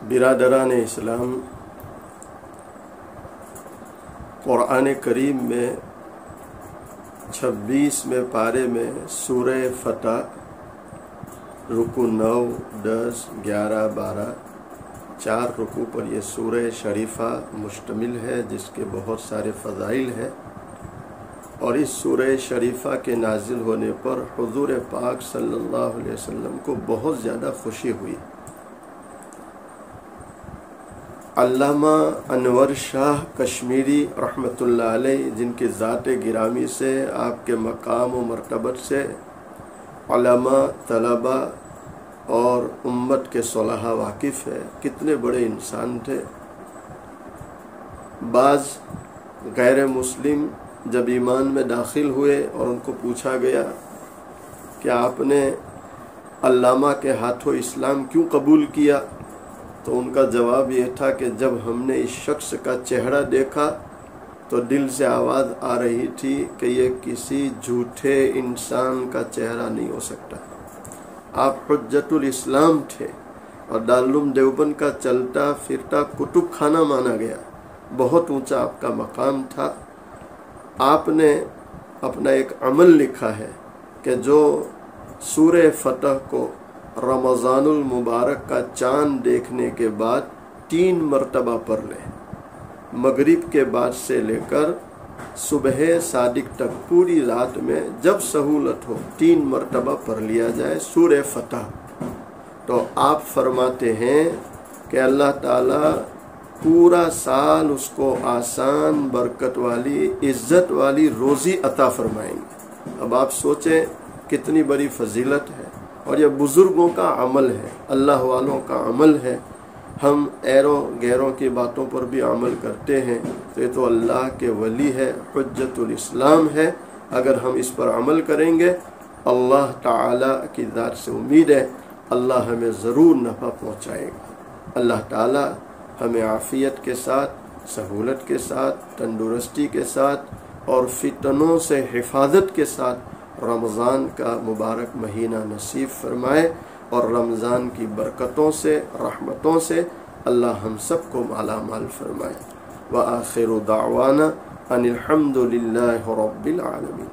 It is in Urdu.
برادران اسلام، قرآن کریم میں 26ویں پارے میں سورہ فتح رکوع 9، 10، 11، 12 4 رکوع پر یہ سورہ شریفہ مشتمل ہے، جس کے بہت سارے فضائل ہیں، اور اس سورہ شریفہ کے نازل ہونے پر حضور پاک صلی اللہ علیہ وسلم کو بہت زیادہ خوشی ہوئی۔ علامہ انور شاہ کشمیری رحمۃ اللہ علیہ، جن کی ذات گرامی سے، آپ کے مقام و مرتبت سے علماء، طلبہ اور امت کے صلحاء واقف ہے، کتنے بڑے انسان تھے۔ بعض غیر مسلم جب ایمان میں داخل ہوئے اور ان کو پوچھا گیا کہ آپ نے علامہ کے ہاتھوں اسلام کیوں قبول کیا، تو ان کا جواب یہ تھا کہ جب ہم نے اس شخص کا چہرہ دیکھا تو دل سے آواز آ رہی تھی کہ یہ کسی جھوٹے انسان کا چہرہ نہیں ہو سکتا۔ آپ حجت الاسلام تھے اور دارالعلوم دیوبند کا چلتا پھرتا کتب خانہ مانا گیا، بہت اونچا آپ کا مقام تھا۔ آپ نے اپنا ایک عمل لکھا ہے کہ جو سورہ فتح کو رمضان المبارک کا چاند دیکھنے کے بعد 3 مرتبہ پڑھ لے، مغرب کے بعد سے لے کر صبح صادق تک پوری رات میں جب سہولت ہو 3 مرتبہ پڑھ لیا جائے سورہ فتح، تو آپ فرماتے ہیں کہ اللہ تعالیٰ پورا سال اس کو آسان، برکت والی، عزت والی روزی عطا فرمائیں گے۔ اب آپ سوچیں کتنی بڑی فضیلت ہے، اور یہ بزرگوں کا عمل ہے، اللہ والوں کا عمل ہے۔ ہم ایروں غیروں کی باتوں پر بھی عمل کرتے ہیں تو یہ تو اللہ کے ولی ہے، حجت الاسلام ہے۔ اگر ہم اس پر عمل کریں گے، اللہ تعالیٰ کی ذات سے امید ہے اللہ ہمیں ضرور نفع پہنچائے گا۔ اللہ تعالیٰ ہمیں عافیت کے ساتھ، سہولت کے ساتھ، تندرستی کے ساتھ اور فتنوں سے حفاظت کے ساتھ رمضان کا مبارک مہینہ نصیب فرمائے، اور رمضان کی برکتوں سے، رحمتوں سے اللہ ہم سب کو مالا مال فرمائے۔ وآخر دعوانا ان الحمد للہ رب العالمین۔